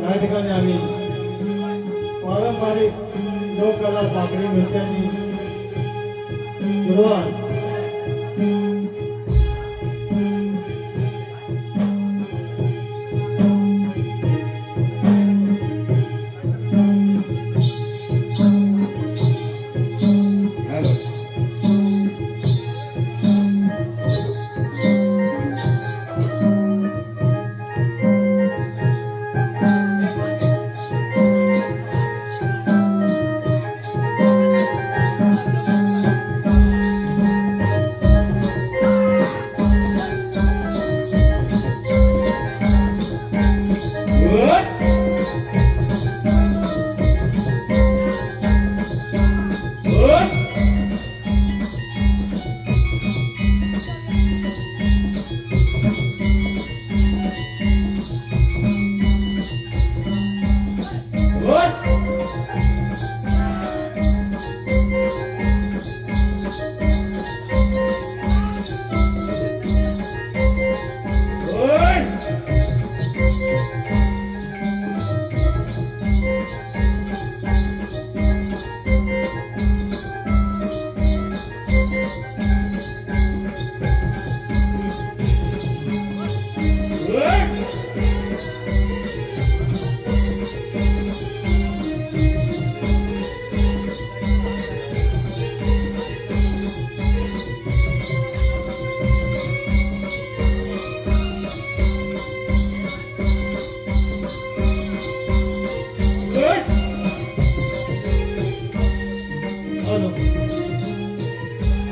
या ठिकाणी आम्ही पारंपरिक लोककला साखळी नृत्याची सुरुवात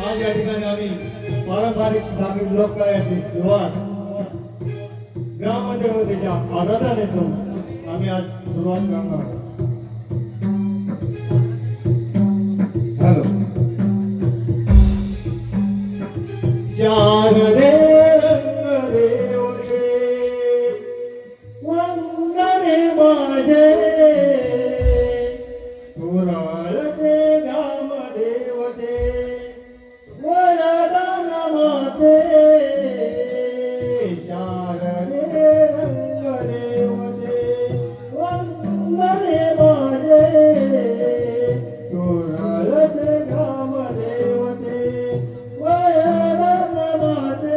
आज या ठिकाणी आम्ही पारंपरिक ग्रामीण लोककलेची सुरुवात ग्रामदेवतेच्या आराधनेतून आम्ही आज सुरुवात करणार आहोत. हॅलो शारदे रंगदेवते वंदने माझे पुराळचे ग्रामदेवते वरदान माते शारदे रंगदेवते वंदने माझे पुराळचे ग्रामदेवते वरदान माते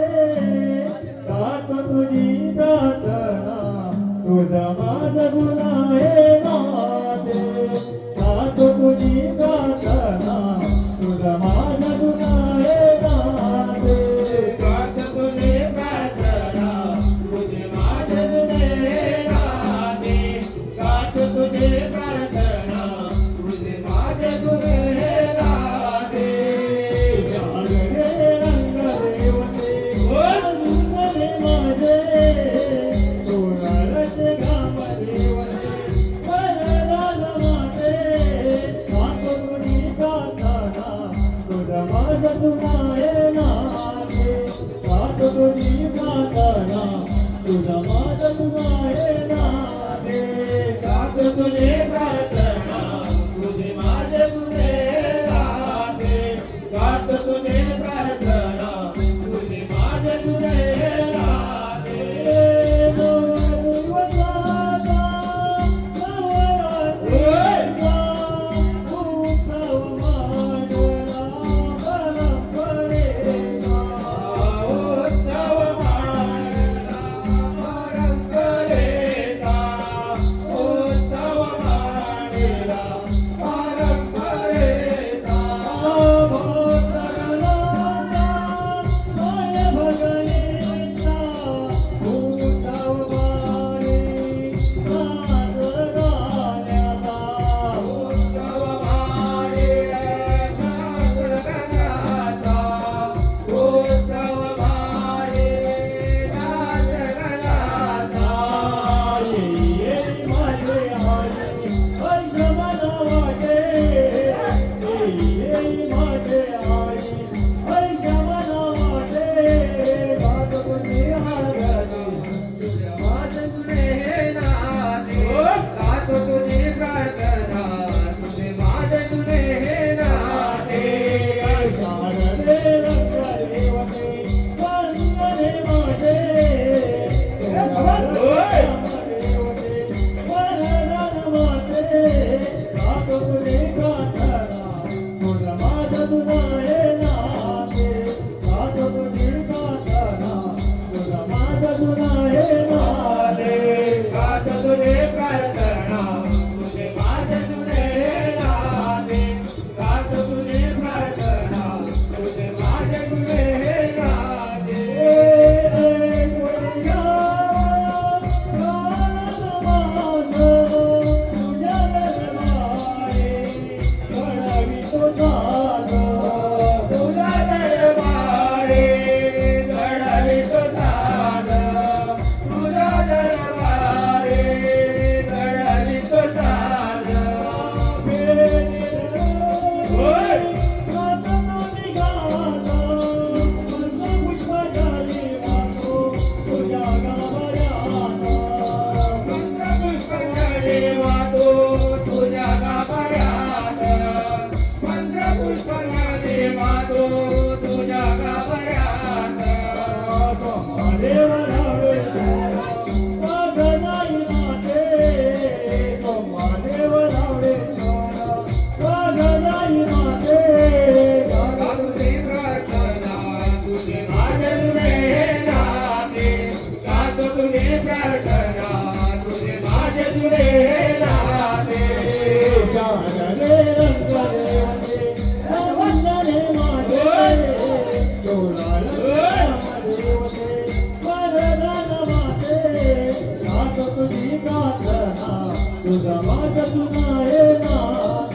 तुझा माझ तुझा येणार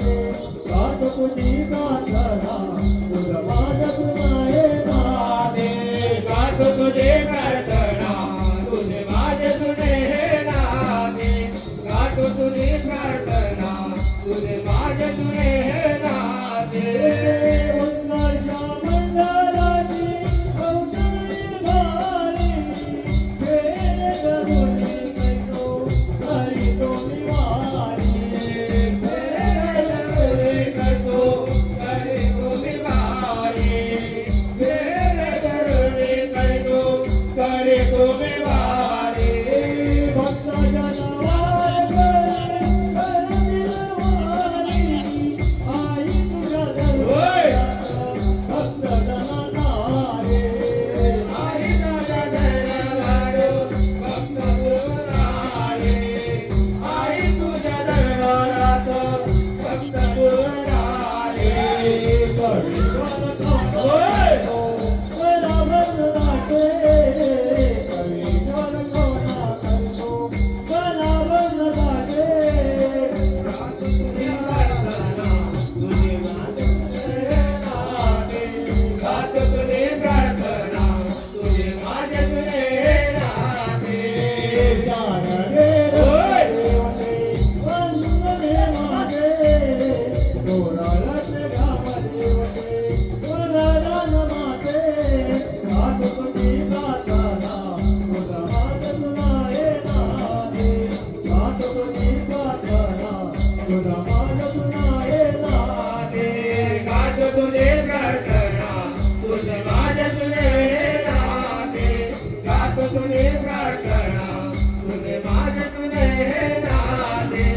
गात तुझी प्रार्थना तुझा माझ तुझा येणार गात तुझे प्रार्थना तुझे माझे तुझे हे नाते गात तुझी प्रार्थना तुझे माझे तुझे हे नाते उत्कर्षा मंडळाची औषधी झाली फेर करुणी करतो हरी तो निवारी करे करतो करे तुम्ही वारे करे करुणे करतो करे तुम्ही वारे भक्ताच्या नावावर करतील वारी आई तुझ्या दरबारात भक्तजनांना रे आई तुझ्या दरबार भक्त गुरुनारे आई तुझ्या दरबारात भक्त गुरुनारे गात तुझे प्रार्थना तुझे माझे तुझे नाते गात तुझे प्रार्थना तुझे माझे तुझे नाते गात तुझे प्रार्थना तुझे माझे तुझे नाते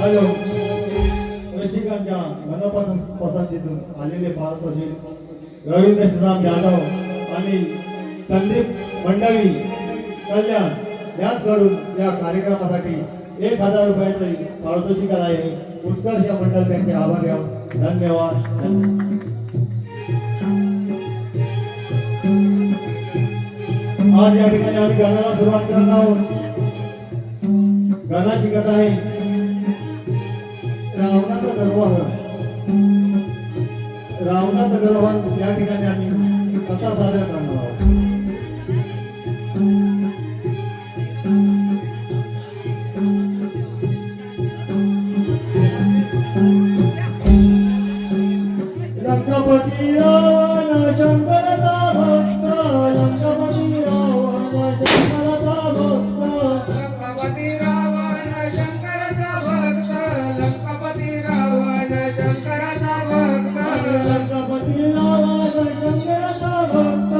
हॅलो रसिकांच्या मनपसंत पसंतीतून आलेले पारितोषिक रवींद्र श्रीराम जाधव आणि संदीप मंडवी कल्याण याचकडून या कार्यक्रमासाठी 1000 रुपयाचे पारितोषिक आहे. उत्कर्ष मंडळ त्यांचे आभारी आहोत. धन्यवाद. आज या ठिकाणी आम्ही गाण्याला सुरुवात करत आहोत. गाण्याची कथा आहे रावणाचा गर्व. रावणाचा गर्व या ठिकाणी आम्ही कथा सादर करणार आहोत. लंकापती रावण शंकराचा भक्त. लंकापती रावण शंकराचा भक्त. लंकापती रावण शंकराचा भक्त लंकापती रावण शंकराचा भक्त लंकापती रावण शंकराचा भक्त.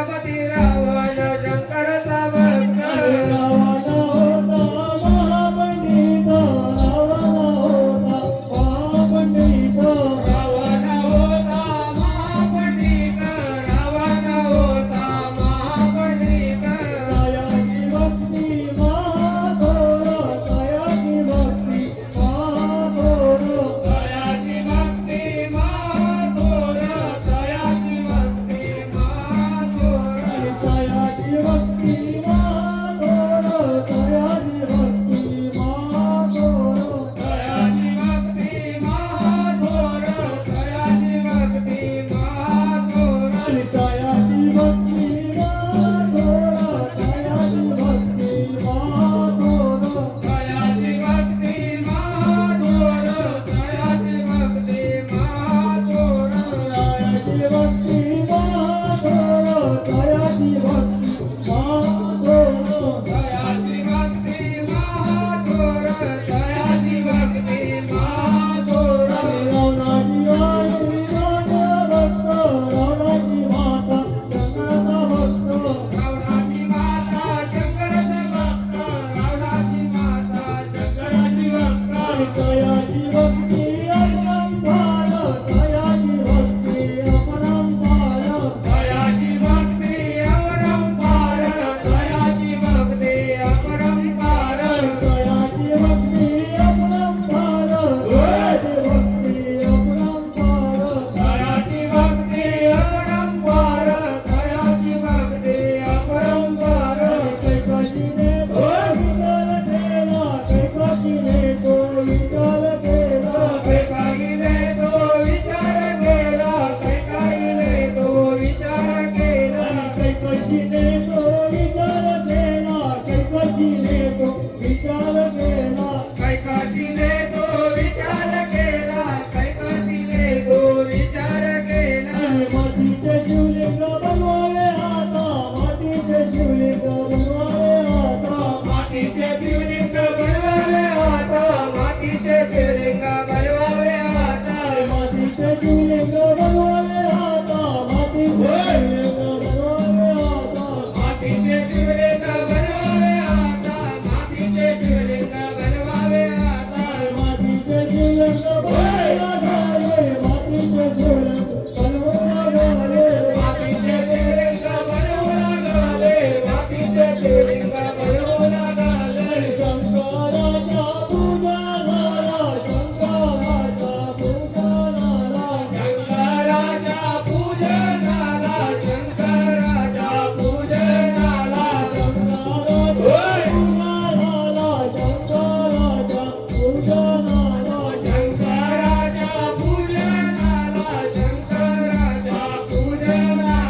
लंकापती रावण शंकरचा भक्त रावण होता महापंडित, रावण होता महापंडित. रावण होता महापंडित रावण होता महापंडित दयाची भक्ती महाथोर, दयाची भक्ती महाथोर. दयाची भक्ती महाथोर दयाची भक्ती महाथोर दयाची भक्ती महाथोर, दयाची भक्ती महाथोर. दयाची भक्ती महाथोर दयाची भक्ती महाथोर दयाची भक्ती महाथोर, दयाची भक्ती महाथोर. दयाची भक्ती महाथोर दयाची भक्ती महाथोर दयाची भक्ती महाथोर, दयाची भक्ती महाथोर. दयाची भक्ती महाथोर दयाची भक्ती महाथोर रावणाची आई राजा भक्त, रावणाची माता शंकराचा भक्त. रावणाची माता शंकराचा भक्त रावणाची माता शंकराची भक्त दयाची भक्ती अपरंपार, दयाची भक्ती अपरंपार. दयाची भक्ती अपरंपार दयाची भक्ती अपरंपार दयाची भक्ती अपरंपार, दयाची भक्ती अपरंपार. दयाची भक्ती अपरंपार दयाची भक्ती अपरंपार कैकाशीने तो विचार केला, कैकाशीने तो विचार केला. कैकाईने तो विचार केला कैकाईने तो विचार केला कैकाशीने तो विचार केला, कैकाशीने तो विचार केला. कैकाशीने तो विचार केला कैकाशीने तो विचार केला मातीचे शिवलिंग बनवावे आता, मातीचे शिवलिंग बनवावे आता. मातीचे शिवलिंग बनवावे आता मातीचे शिवलिंग बनवावे आता मातीचे शिवलिंग बनवावे आता, मातीचे शिवलिंग बनवावे आता. मातीचे शिवलिंग बनवावे आता मातीचे शिवलिंग बनवावे आता मातीचे शिवलिंग बनवायला झाले, मातीचे शिवलिंग बनवायला झाले. मातीचे शिवलिंग बनवू लागले मातीचे शिवलिंग बनवू लागले शंकराच्या पूजा झाला, शंकराच्या पूजा झाला. शंकराच्या पूजनाला शंकराच्या पूजनाला शंकराच्या पूजनाला शंकराच्या पूजनाला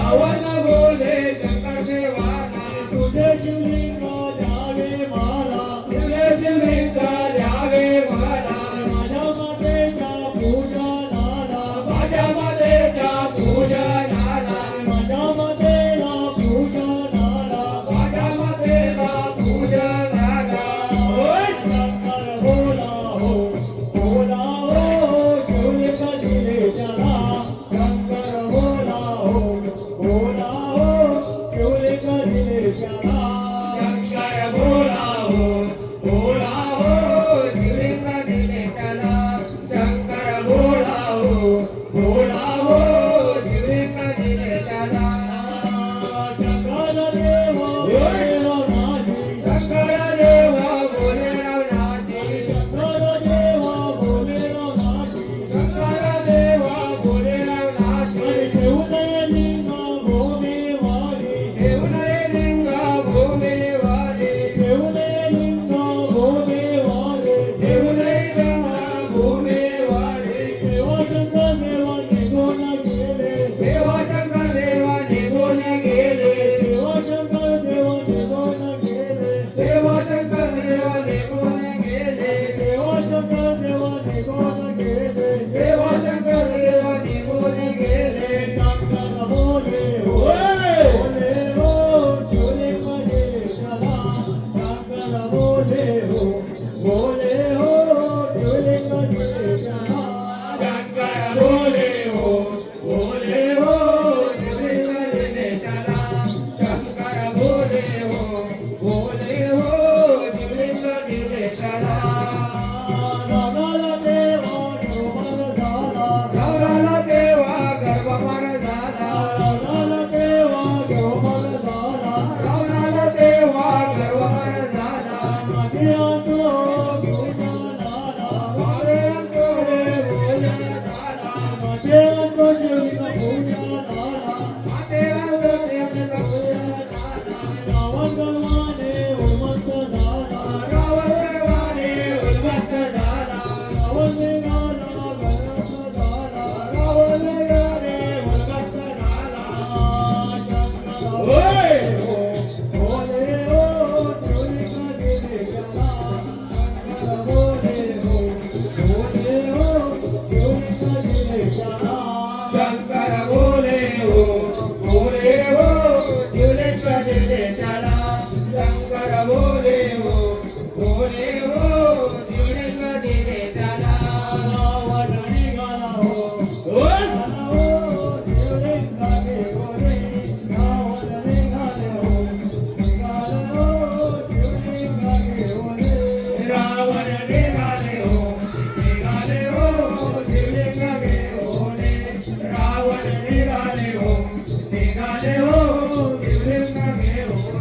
रावण बोले शंकर देवाला तुझे शिवलिंग द्यावे मला तुझे शिवलिंग द्यावे मला माझ्या मातेच्या पूजनाला माझ्या मातेच्या पूजनाला माझ्या मातेला पूजनाला माझ्या मातेला पूजनाला होय शंकर बोला हो शिवलिंग दिले त्याला शंकर बोला हो शिवलिंग दिले त्याला शंकर बोला हो शिवलिंग दिले त्याला शंकर बोला हो शिवलिंग दिले त्याला शंकर देव बोलेलो नाही शंकर देव बोले रवनाची शंकर देव बोलेलो नाही शंकर देव बोले रवनाची शिवदय लिंग भूमी वाली देवनय लिंग भूमी वाले शिवदय लिंग भूमी वाली देवनय लिंग भूमी वाले देवशंकर देवा निघून गेले देवाशंकर देवा निघून गेले देवशंकर देवा निघून गेले देवाशंकर देवा निघून गेले देवशंकर देवा निघून गेले देवाशंकर देवा निघून गेले शंकर बोले बोले हो शिवलिंग दिले त्याला शंकर बोले हो शिवलिंग दिले त्याला शंकर बोले हो शिवलिंग दिले त्याला शंकर बोले हो शिवलिंग दिले त्याला रावणाला देवा निर्माण झाला रावणाला देवा गर्भमान झाला रावणाला देवा निर्माण झाला रावणाला देवा गर्भमान झाला मागे आतो पूजनाला वारे अंतरे बोले झाला मागे आतो शिवलिंग पूजनाला माते अंतरे बोले झाला रावण गर्वाने उन्मत्त झाला रावण देवाने उन्मत्त झाला रावण वेगाला गरम झाला रावण देवाने उन्मत्त झाला शंकर होय बोले हो शिवलिंग दिले त्याला शंकर बोले हो शिवलिंग दिले त्याला शंकर बोले हो शिवलिंग दिले त्याला शंकर बोले हो शिवलिंग दिले त्याला रावण निघाला हो शिवलिंग बोले रावण निघाले हो शिवलिंग बोले रावण निघाले हो शिवलिंग घेऊन रावण निघाले हो शिवलिंग घेऊन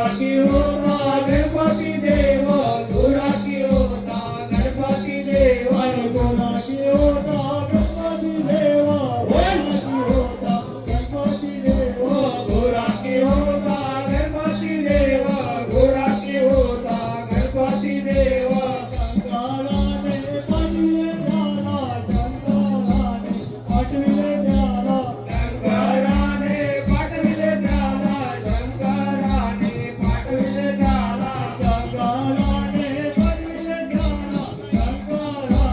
गुराकी होता गणपती देव गुराकी होता गणपती देव गुराकी होता गणपती देव गुराकी होता गणपती देव गुराकी होता गणपती देव गुराकी होता गणपती देव शंकराने पाठविले त्याला शंकराने पाठविले त्याला शंकराने पाठविले त्याला शंकराने पाठविले त्याला शंकराने पाठविले त्याला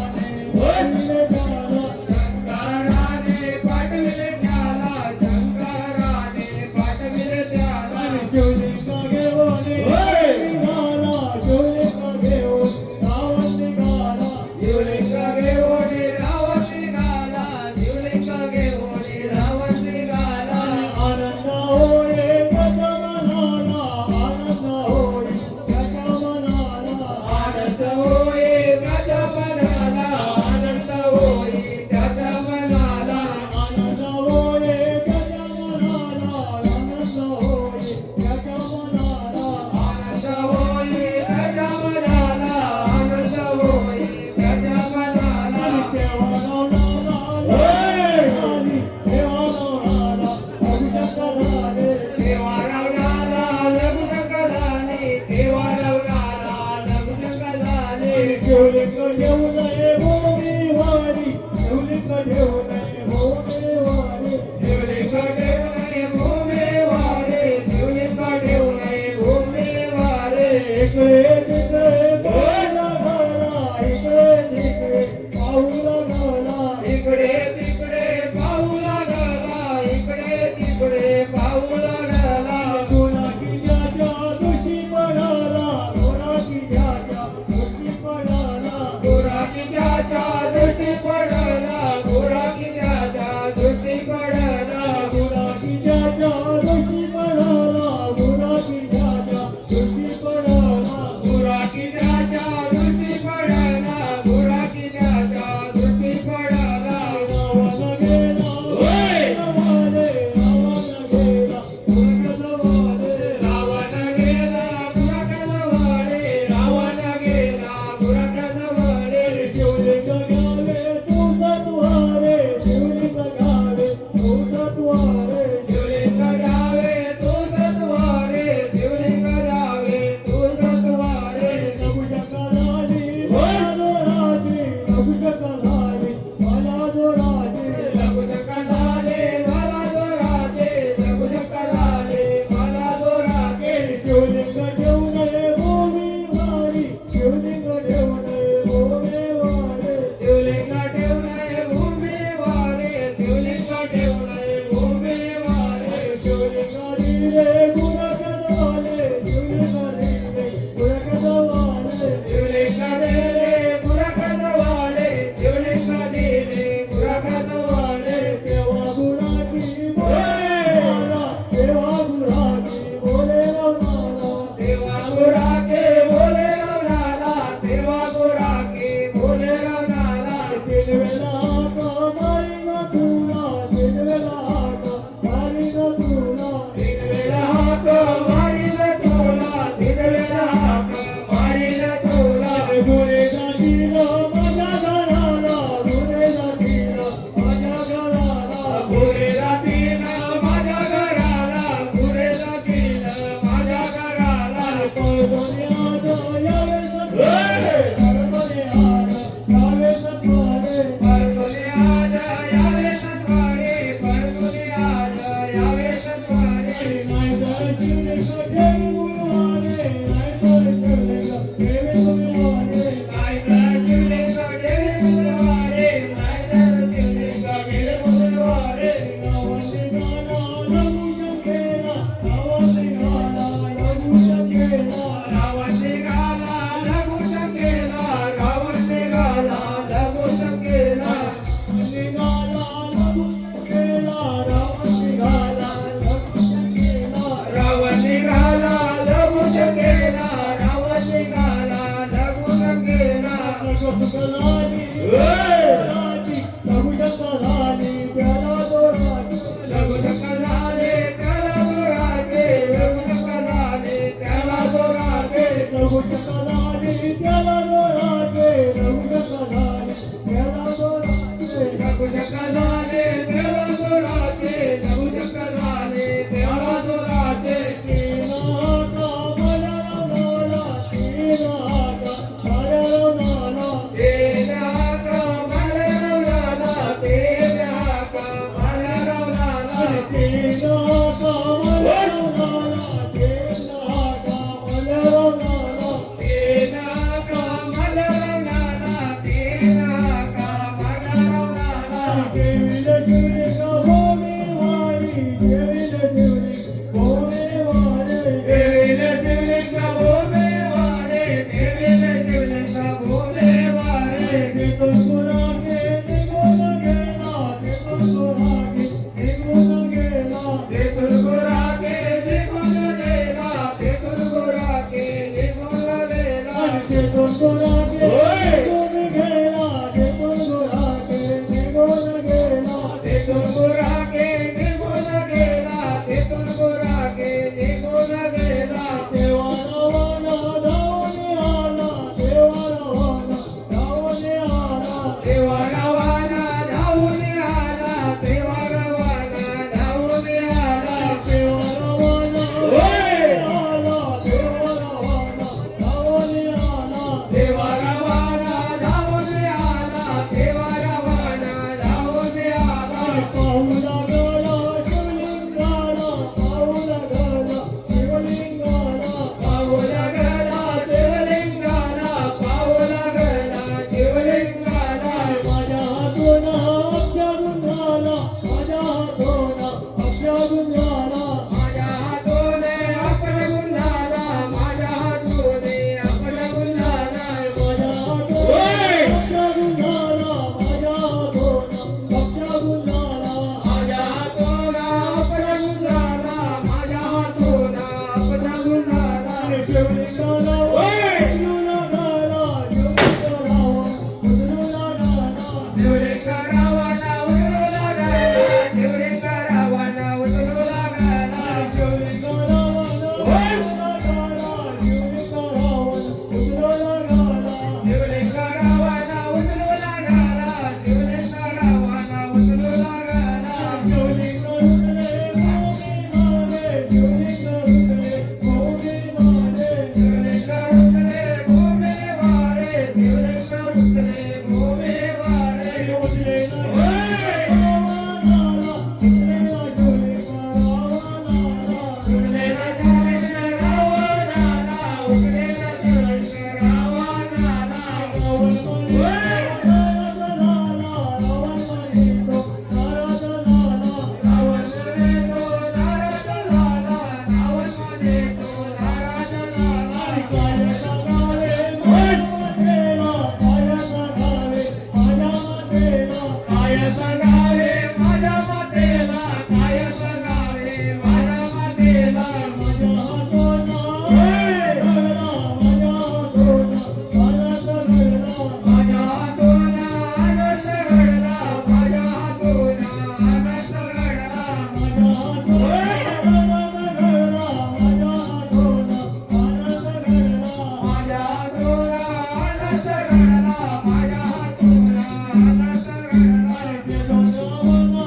शंकराने पाठविले त्याला शंकराने पाठविले त्याला शंकराने पाठविले त्याला शिवलिंग घेऊन निघाला शिवलिंग घेऊन रावण निघाला शिवलिंग घेऊन रावण निघाला शिवलिंग घेऊन रावण निघाला आनंद होय गजमनाला आनंद होय गजमनाला आनंद होय त्याच्या मनाला आनंद होय त्याच्या मनाला आनंद होय गजमनाला आनंद होय गजमनाला आनंद होय त्याच्या मनाला आनंद होय त्याच्या मनाला देवा रवणाला अभिषेक झाले देवा रवणाला लग्न झाले शिवलिंग घेऊन ये भूमीवारी शिवलिंग घेऊन ये भूमीवारी शिवलिंग ठेवून भूमेवारे शिवलिंग ठेवून भूमेवारे इकडे तिकडे पाऊला घाला इकडे तिकडे पाऊला घाला इकडे तिकडे पाऊल लागला इकडे तिकडे पाऊल लागला गुराकी ज्याच्या दुशी पडाला गुराकी ज्याच्या दुशी पडाला गुराकी त्याच्या दृष्टी पडला गुराकी त्याच्या दृष्टी पडला गुराकी ज्याच्या दुशी पडाला गुराकी ज्याच्या दुशी पडाला लघुशका झाली त्याला जोराचे लघुशका झाली त्याला जोराचे लघुशका झाले त्याला जोराचे लघुशका झाले त्याला जोराचे तीन हाका मला रवणाला तीन हाका मला रवणाला तेन हाका मारल्या रवणाला तेन हाका मारल्या रवणाला तीन हाका मला रवणाला तीन हाका मला रवणाला तेन हाका मारल्या रवणाला तेन हाका मारल्या रवणाला देवीला शिवलिंगा भोमे वारी देवीला शिवलिंग भोमे वारे देवीला शिवलिंग भोमे वारे देवीला शिवलिंग भोमे वारे निघून गुरागे निघून गेला निघून गुरागे निघून गेला देखून गुराके देखून गेला देखून गुराके देखून गेला निघून गुरागे निघून गेला निघून गुरागे निघून गेला देखून गुराके देखून गेला देखून गुराके देखून गेला देवाला वाला धावून आला देवाला वाला धावून आला देवा रवाना धावून आला देवा रवाना धावून आला देवाला वाला आला देवाला वाला धावून आला देवा रवाना धावून आला देवा रवाना धावून आला पाऊला गला शिवलिंगाला पाऊला गला शिवलिंगाला पाऊला गेला शिवलिंगाला पाऊला गेला शिवलिंगाला माझ्या हातून अक्षय गुंजाला माझ्या हातून अक्षय गुंजाला माझ्या हातूने आपला गुंजाला माझ्या हातूने आपला गुंजाला माझ्या हातून अक्षय गुंजाला माझ्या हातून अक्षय गुंजाला माझ्या हातून आपला गुंजाला माझ्या हातून आपला गुंजाला शिवलिंगाला उचलून गाला शिवलिंगाला उचलून गाला शिवलिंग रावणा उचलूला गेला शिवलिंग रावणा उचलूला गेला शिवलिंगाला उचलून गाला शिवलिंगाला उचलून गाला शिवलिंग रावणा उचलूला गेला शिवलिंग रावणा उचलूला गेला शिवलिंग रुतले भोगे मारे शिवलिंग रुतले भोगे मारे शिवलिंग रुतले भोमे वारे उचले रावणाला उचलेला शिवलिंग रावणाला उचलेला शिवलिंग रावणाला रावण नाराज झाला रावण नाराज झाला रावण म्हणे तो नाराज झाला रावण म्हणे तो नाराज झाला काय सांगावे माझ्या मातेला काय सांगावे माझ्या मातेला काय सांगावे माझ्या मातेला माझ्या हातून घडला माझ्या हातून आनंद घडला माझ्या हातून आनंद घडला माझ्या हातून आनंद घडला माझ्या हातून आनंद घडला माझ्या हातून आनंद घडला माझ्या हातून आनंद घडला माझ्या हातून आनंद घडला निघून रावणा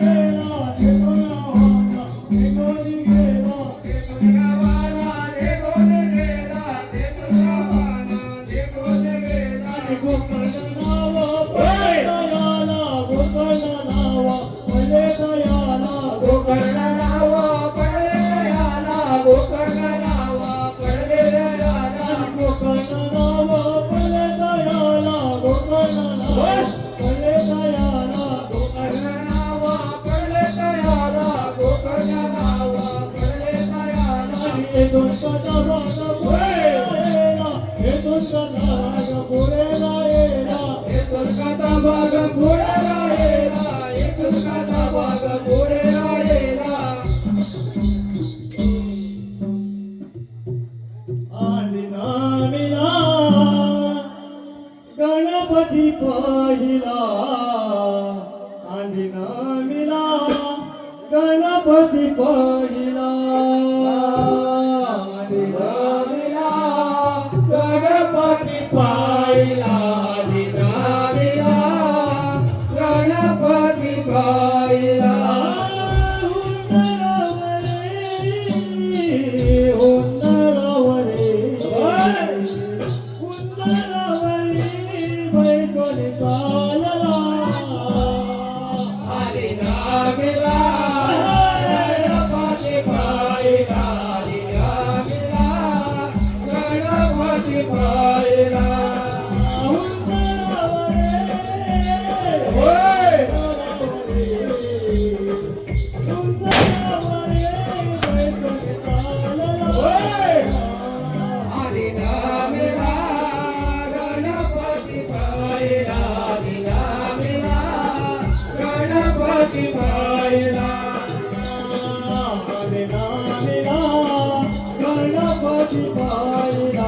गेला निघून रावणा निघून गेला देखून रावणा देखून गेला देखून रावणा देखून गेला गोकर्ण नावा पडले दयाला गोकर्ण नाव पडले दयाला गोकर्ण नाव पडले दयाला गोकर्ण नावा पडले दयाला गोकर्ण नावा पडले दयाला गोकर्ण नाव पडले दयाला गोकर्ण नाव पडले दयाला येथून कथा भाग पुढेला येथून कथा भाग पुढेला येला एकूण कथा भाग पुढे राहिला एकूण कथा भाग पुढे राहिला आली नामिला गणपती पाहिला आली नामिला गणपती पाहिला आली नामिला पाहिला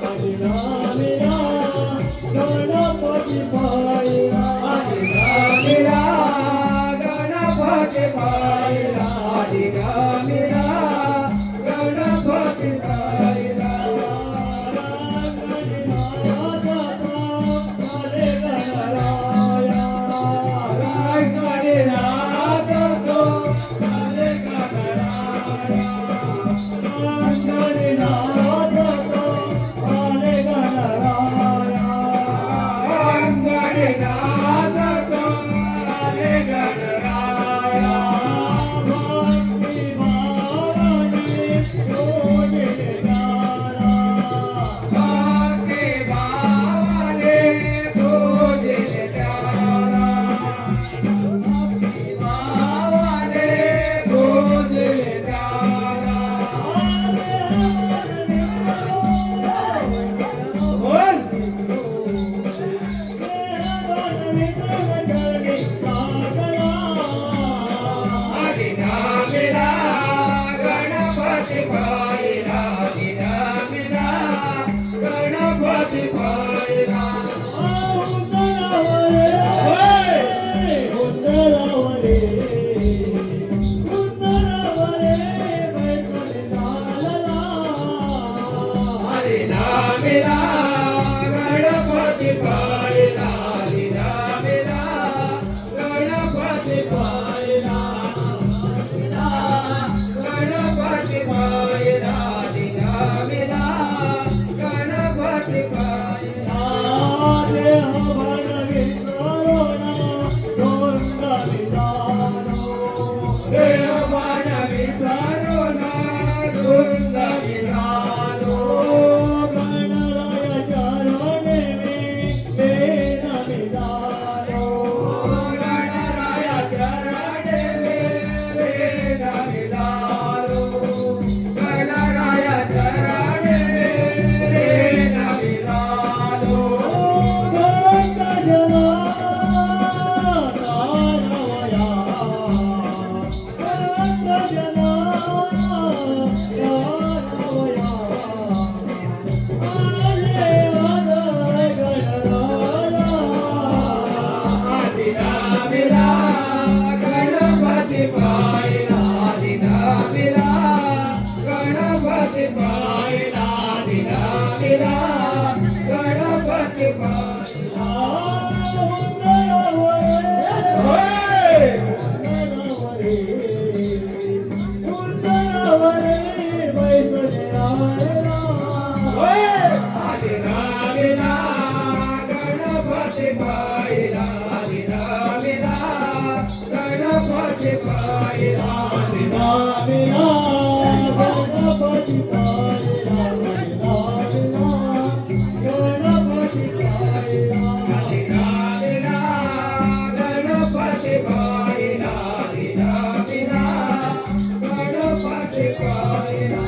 अधिनामीला गणपती पाहिला अधिनामीला गणपती पाहिला अधिनामीला गणपती पाहिला गणपती पाहिला अधिनामीला गणपती पाहिला गणपती पाहिला अधिनामीला गणपती पाहिला देह भांडवी करोना दोनदा विधानो देव मानवी सारोना धुंद विधानो गणराया चरणे मी देन विधानो गणराया चरणे मेरे नमिदारो गणराया चरणे मेरे नमिदारो अधिनामीला गणपती पाहिला अधिनामीला गणपती पाहिला अधिनामीला गणपती पाहिला अधिनामीला गणपती पाहिला अधिनामीला गणपती पाहिला अधिनामीला गणपती पाहिला अधिनामीला गणपती पाहिला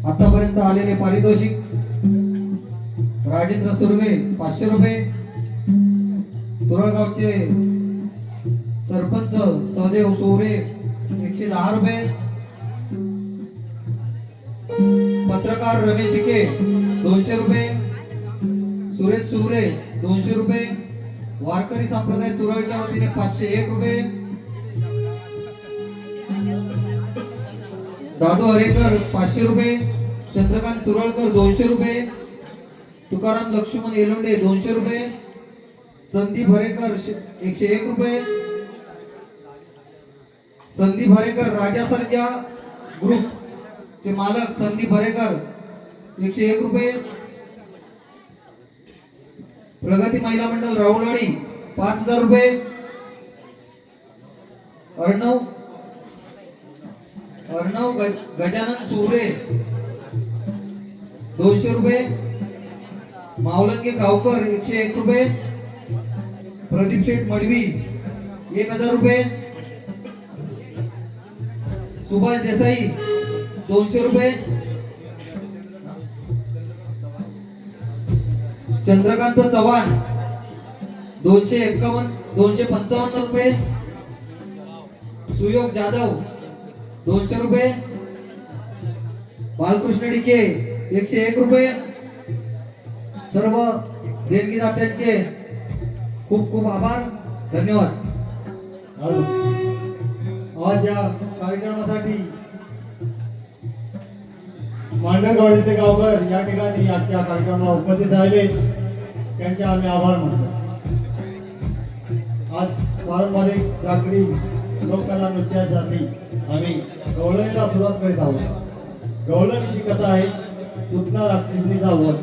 आतापर्यंत आलेले पारितोषिक राजेंद्र सुर्वे 500 रुपये, तुरळगावचे सरपंच सहदेव सोरे 110 रुपये, पत्रकार रमेश दिके 200 रुपये, सुरेश सुरे 200 रुपये, वारकरी संप्रदाय तुरळच्या वतीने 501 रुपये, दादू हरेकर 500 रुपये, चंद्रकांत तुरळकर 200 रुपये, तुकाराम लक्ष्मण एलोंडे 200 रुपये, संदीप हरेकर 101 रुपये, संदीप हरेकर राजा सर्जा ग्रुप चे मालक संदीप हरेकर 101 रुपये, प्रगती महिला मंडळ राहुलवाडी 5000 रुपये, अर्णव गजानन सुरे 200 रुपये, मावलंगे गावकर 101 रुपये, प्रदीप शेठ मडवी 1000 रुपये, सुभाष देसाई 200 रुपये, चंद्रकांत चव्हाण 255 रुपये, सुयोग जाधव 200 रुपये, बालकृष्ण डिके 101 रुपये. सर्व देणगीदात्यांचे खूप खूप आभार, धन्यवाद. आज या कार्यक्रमासाठी मांडरवाडीचे गावकर या ठिकाणी आजच्या कार्यक्रमाला उपस्थित राहिले, त्यांचे आम्ही आभार मानतो. आज पारंपरिक जागडी लोककला नृत्यासाठी आम्ही गवळणीला सुरुवात करीत आहोत. गवळणीची कथा आहे पूतना राक्षसीचा वध.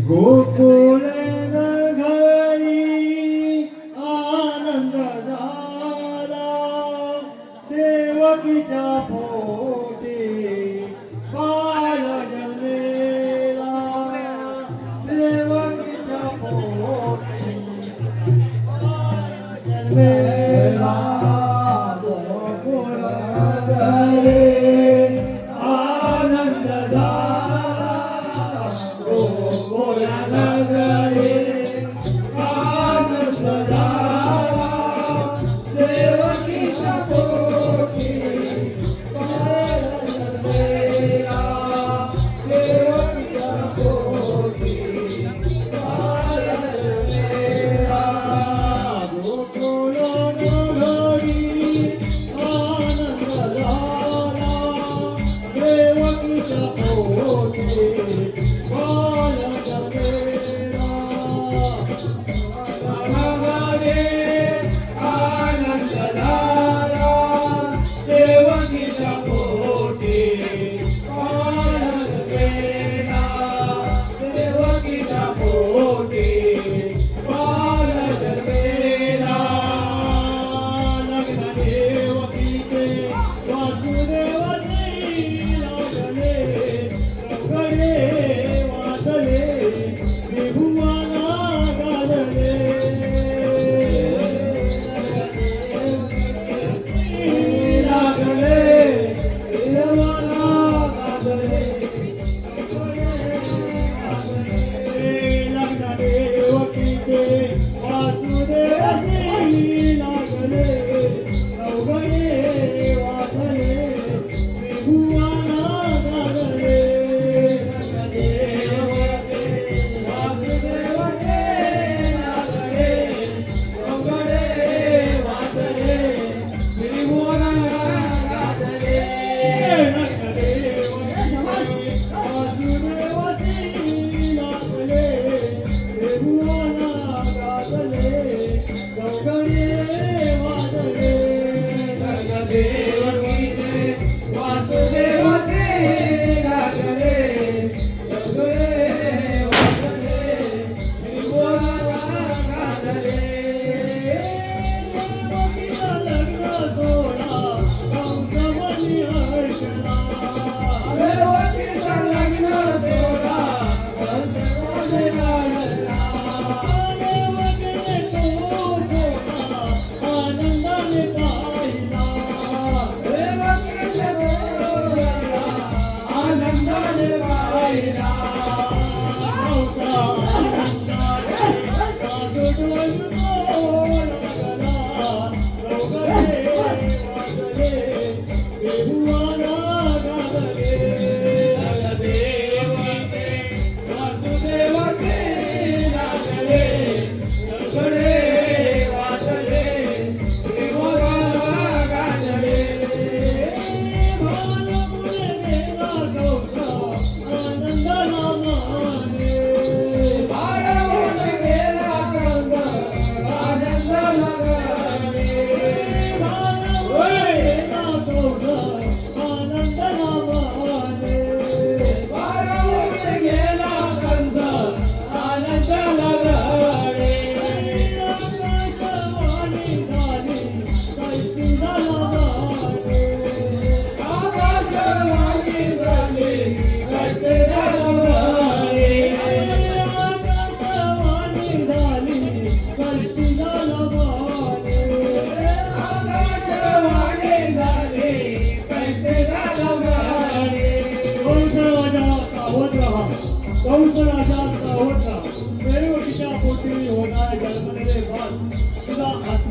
गोकुळ नगरी आनंद झाला, देवकीच्या पोटी बाळ जन्मेला, देवकीच्या पोटी बाळ जन्मेला. गोकुळ नगरी आनंद झाला, गोकुळ नगरी आनंद झाला, देवकीच्या पोटी बाळ जन्मेला, देवकीच्या पोटी बाळ जन्मेला. गोकुळ नगरी आनंद झाला,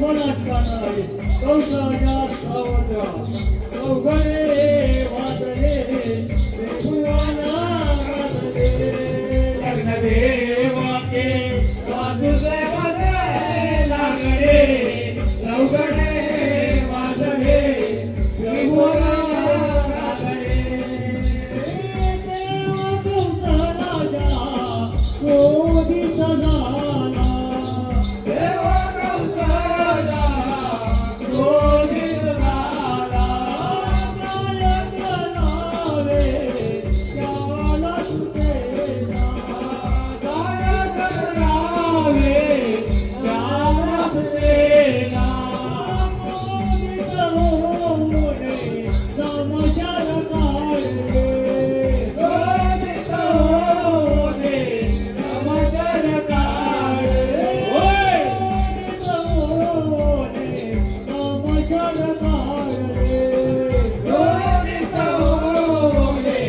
मनात गाणं आहे कौशल्या सावत्रा अवघडे वाजले त्रिभुवना गाजले लग्न देवाके वासुदेवाचे लागले लवगडे वाजले त्रिभुवना गाजले देवा तुमचा राजा क्रोधित झाला देवा कौसा राजा क्रोधित झाला नायक नावे त्याला सुचेना गायक रावे त्याला सेना क्रोधित होऊने समाचार काढले क्रोधित होणे समाचार काढले क्रोधित होऊने समाचार काढले क्रोधित होणे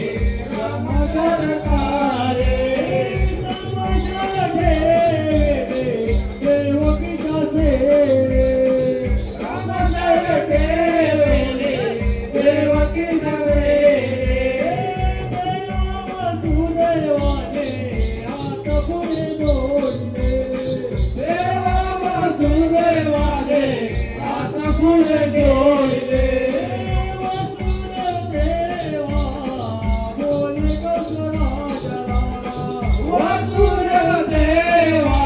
समाचार काढले समाचार ठेवले देवकीच्या सेवे समाचार ठेवले देवकी नव्हे सुदैवाने हात पुढे जोडले देवा वासुदेवाने आता पुढे जोडले देवा बोले कौशराजला वासुदेव देवा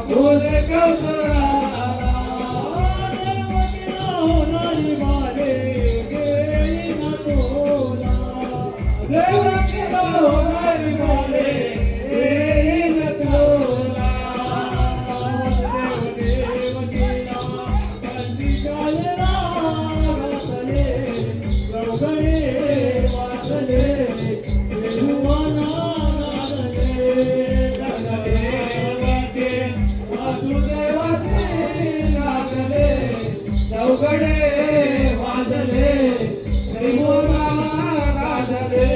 बोले कौशलाला देवकीला होणारी मारे गेली ना तोला देवकीला होणारी बोले येईन तुला देवकीला कंदी चालला घातले लवगडे वाचले त्रिभुवना गाजले देवते वासुदेवाचे लागले लवगडे वाजले त्रिभुवना गाजले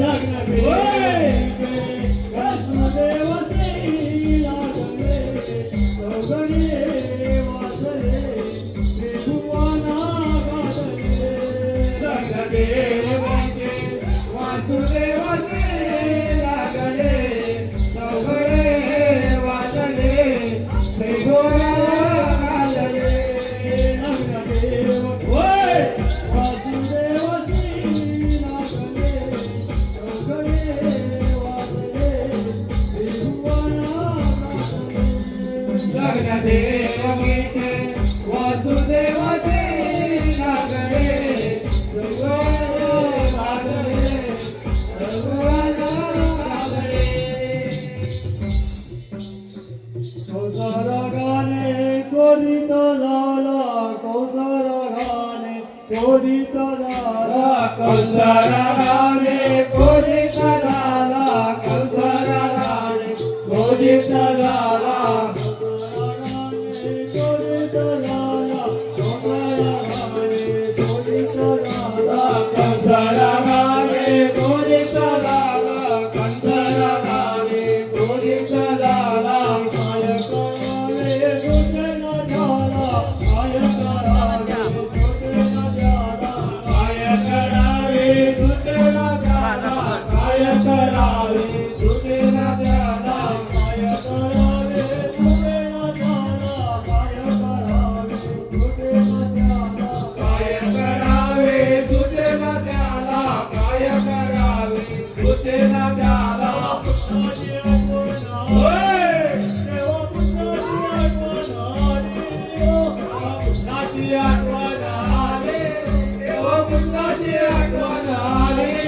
लग्न बेचे वासुदेवाचे लागले लवगडे वाजले त्रिभुवना गाजले लग्न देवाचे वासुदेवाचे लागले लवगडे वाजले त्रिभुवना गाजले लग्न देवकीचे वासुदेवाचे लागले त्रिभुवना गाजले त्रिभुवना गाजले कौसारागाने क्रोधित झाला कौसारागाने क्रोधित झाला कौसराने क्रोधित झाला कौसराने क्रोधित झाला क्रोधित झाला क्रोधित झाला कंसराने क्रोधित झाला कंसराने क्रोधित झाला काय करावे सुचेना झाला काय करावे सुचेना झाला काय करावे सुटेना झाला काय करावे सुटेना झाला काय करावे सुचेना झाला काय करावे सुचेना झाला काय करावे सुटेना झाला काय करावे सुटेना झाला पुत्राची आठवण आली, तेव्हा पुत्राची आठवण आली, पुन्हाची आठवण आले तेव्हा पुन्हाची आठवण आली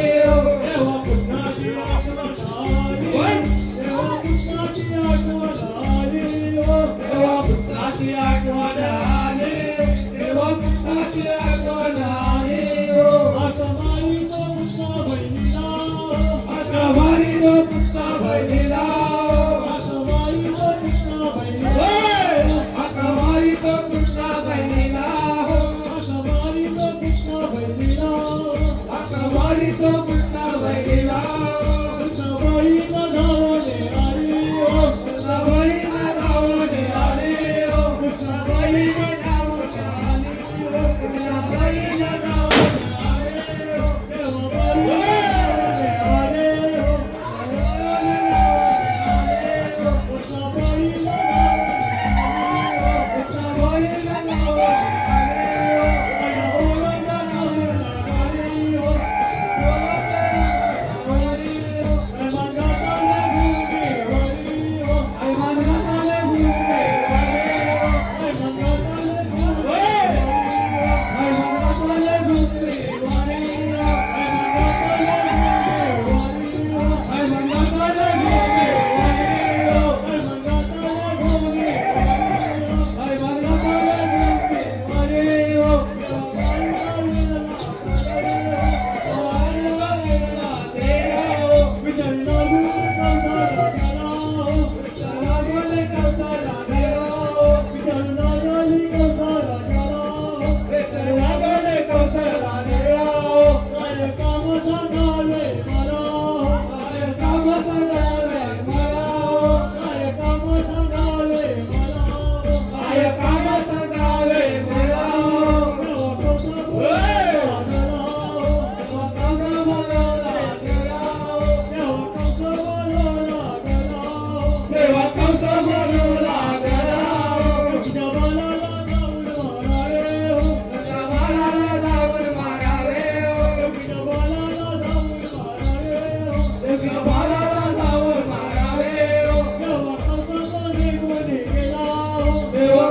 तेव्हा पुत्राची आठवण आली, तेव्हा पुत्राची आठवण आली, तेव्हा पुन्हाची आठवण आली तेव्हा पुन्हाची आठवण आली आता माईचा पुत्रा बहिणीला, आता वारी तो पुन्हा बहिणीला आता माईचा पुत्रा बहिणीला, आता वारी तो पुन्हा बहिणीला आता माईचा पुत्रा बहिणीला, आता वारी तो पुन्हा बहिणीला पुत्रा बहिणीला धावणे आली, पुन्हा बहिणीला धावणे आली पुत्रा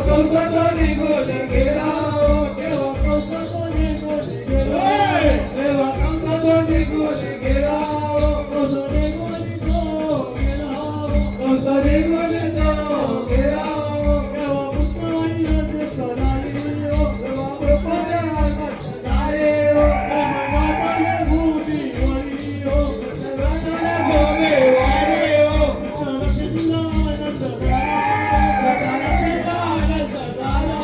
कंस तो निघून गेला तेव्हा कंस तो निघून गेला. तेव्हा कंस तो निघून गेला कंस निघून तो गेला. कंस निघून तो गेला तेव्हा पुत्राई नंद कराली. तेव्हा प्रपंचाला सदारे तेव्हा माताने भूमीवरी. सदारे भोगे वारे सरस्वतीला आनंद झाला. सदारे आनंद झाला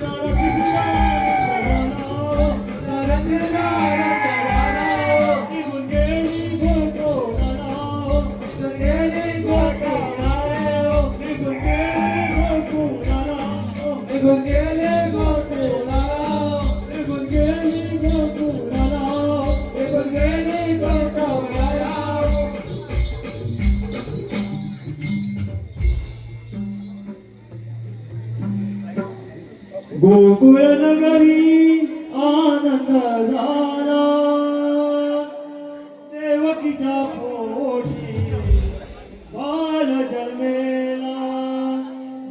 सरस्वतीला आनंद झाला. सरस्वतीला आनंद झाला निघून गेली गोकुळाला. गेली गोकुळाला निघून गेली गोकुळाला. निघून गेले गोकुळाला निघून गेली गोकुळाला. निघून गेली गोकुळाला गोकुळ नगरी आनंद झाला. देवकीच्या पोटी बाळ जन्मेला.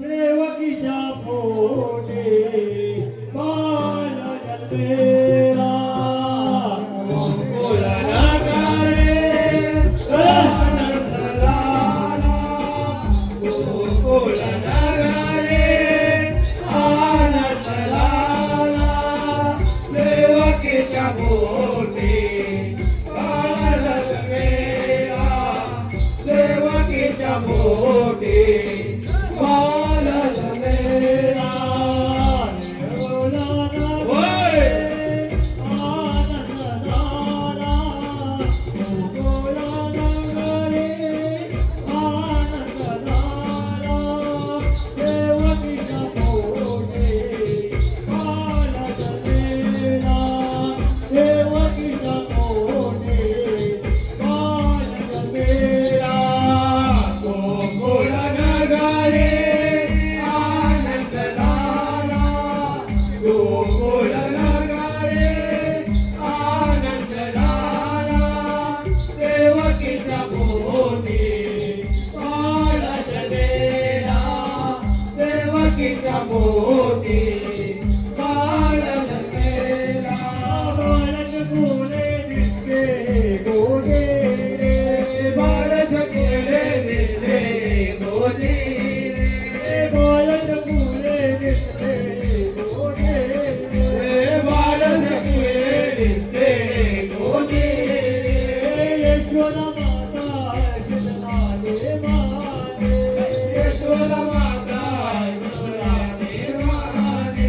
देवकीच्या पोटी बाळ जन्मेला. गोकुळ नगरे आनंद झाला गोकुळ नगरे आनंद झाला देवकीच्या पोटी बाळ जन्मेला देवकीच्या पोटी बाळ जन्मेला होय आनंद झाला. गोकुळ नगरी आनंद झाला. देवकीच्या पोटी बाळ जन्मेला. देवकीच्या पोटी बाळ जन्मेला. गोकुळ नगरे आनंद झाला गोकुळ नगरे आनंद झाला देवकीच्या पोटी बाळ जन्मेला देवकीच्या पोटी बाळ जन्मेला बाळच गोले दिसते गोडे रे. बाळ जगले दिले गोदी रे बाळच गोले दिसते गोडे रे. बाळ जगले दिसते गोदी रे यशोदा माता जन्माले माने. यशोदा माता यशोदा देवाने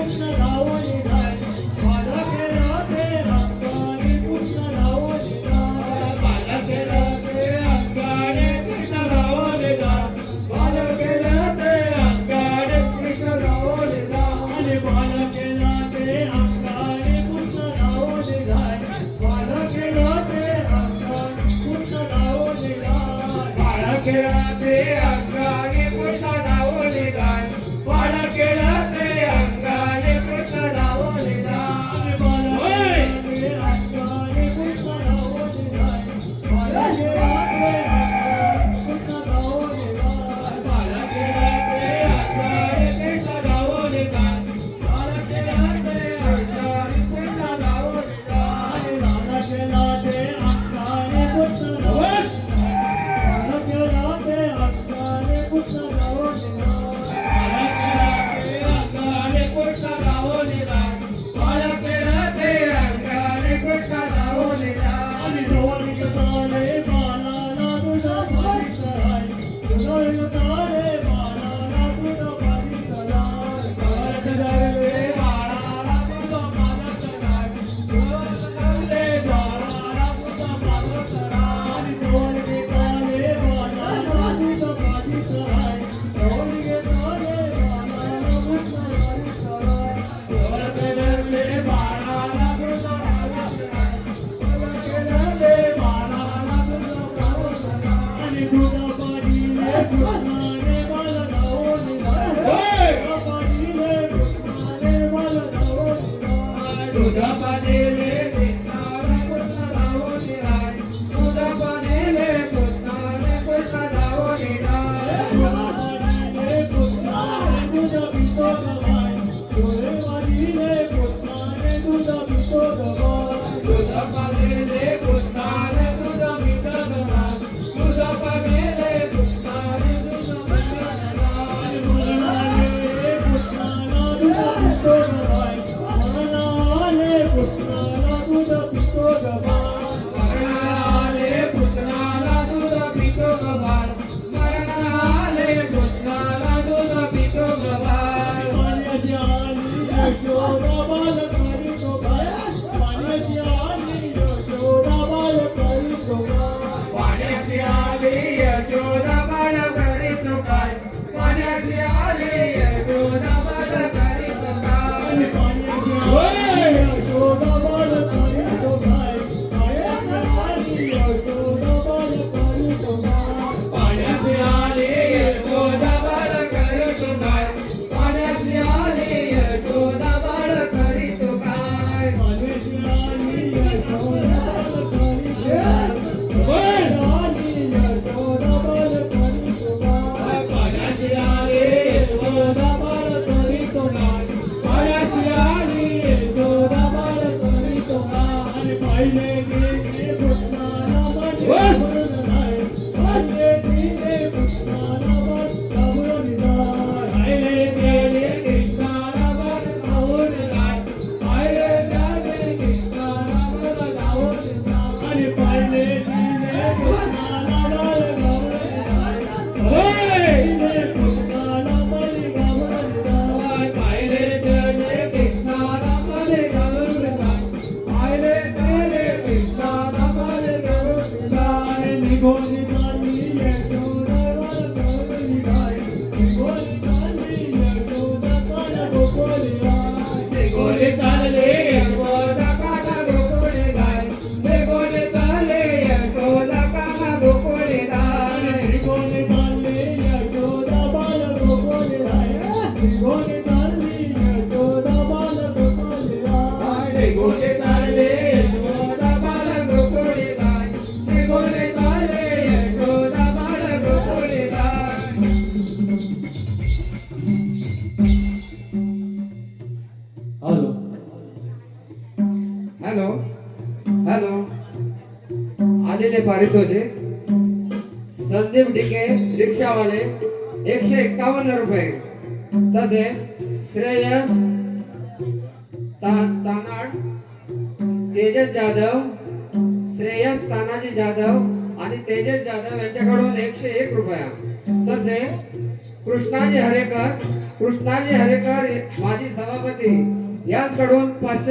कृष्ण धावली जाय बाला केला ते अंगाने कृष्ण धावली जाय बाला केला ते अंगाने कृष्ण धावले जाय बाला केला ते अंगाने कृष्ण धावले जाय आणि बाला केला ते अंगाने कृष्ण धावली जाय बाला केला ते अंगाने कृष्ण धावली जाय बाळा केला ते अंगाने कृष्ण धावले जाय बाळा केला ते अंगाने कृष्ण धावले जाय आणि बाला केला ते अंगाने कृष्ण धावली जाय बाला केला ते अंगाने कृष्ण धावली जाय बाळा केला ते अंगाने कृष्ण धावले जाय बाळा केला ते अंगाने कृष्ण धावले जाय आणि राधा केला ते अंगाने कृष्ण धावली बाला केला ते अंगाने कृष्ण धावली जाय आणि ढोल ताले बालाला तुझा पारिसराय ढोल ताले बालाला तुझा पारिसराय आणि ढोल ताले बालाला तुझा पारिसराय ढोल ताले बालाला तुझा पारिसराय आणि तुझा पाडीले कृष्णाने बाल धावली जाय तुझा पाडीले कृष्णाने बाल धावली जाय तुझा पादेले कृष्णाने कृष्ण धावले जाय तुझा पादेले कृष्णाने कृष्ण धावले जाय तुझा पाडीले कृष्णाने तुझा पितो गवाय तुझे पाडीले कृष्णाने तुझा पितो गवाय तुझा पादेले कृष्णाने तुझा मित्र गवाय तुझा पादेले कृष्णाने तुझा मित्र गवाय आणि मरणाले कृष्णाला तुझा पितो गवाय मरणाले कृष्णाला तुझा पितो गवाय मरणाले कृष्णाला तुझा पितो गवाय मरणाले कृष्णाला तुझा पितो गवाय पाण्याची आली यशोदा बाल करीतो गाय पाण्याची आली यशोदा बाल करीतो गाय पाण्याची आली यशोदा बाळ करीतो काय पाण्याची आली यशोदा बाळ करीतो आणि काय पाण्याची आली यशोदा बाल करीतो गाय पाण्याची आली यशोदा बाल करीतो गाय पाण्याची आली यशोदा बाळ करीतो काय पाण्याची आली यशोदा बाळ करीतो काय पाण्याची आली यशोदा बाल करीतो गाय आली यशोदा बाल करीतो गाय पाण्याची आली यशोदा बाळ करीतो काय पाण्याची आली यशोदा बाळ करीतो काय आणि पाहिले गेले कृष्णाला माझे भरून नाही पाहिले गेले कृष्णाला माझे भरून नाही पाहिले गेले कृष्णाला बाळ धावून जाय पाहिले गेले कृष्णाला बाळ धावून जाय आणि पाहिले गेले कृष्णाला बाळ घाबरून नाही पाहिले कृष्णाला बाळ घाबरून नाही पाहिले गेले कृष्णाला बाळ धावून जाय पाहिले गेले कृष्णाला बाळ धावून जाय आणि निघून चालली यशोदा बाळ घाबरून नाही निघून चालली यशोदा बाळ गोकुळी नाही गोरे चालले यशोदा काका गोकुळे जाय गोरे चालले यशोदा काका गोकुळे जाय निघून चालली यशोदा बाळ गोकुळी आहे निघून चालली यशोदा बाळ गोकुळी आहे गोरे चालले यशोदा बाळ गोकुळे जाय गोरे चालले यशोदा बाळ गोकुळे जाय हॅलो हॅलो हॅलो आलेले पारितोषिक संदीप डिके रिक्षावाले 151 रुपये तसे श्रेयस तानाड तेजस जाधव श्रेयस तानाजी जाधव आणि तेजस जाधव यांच्याकडून 101 रुपया तसे कृष्णाजी हरेकर कृष्णाजी हरेकर माजी सभापती यांकडून 500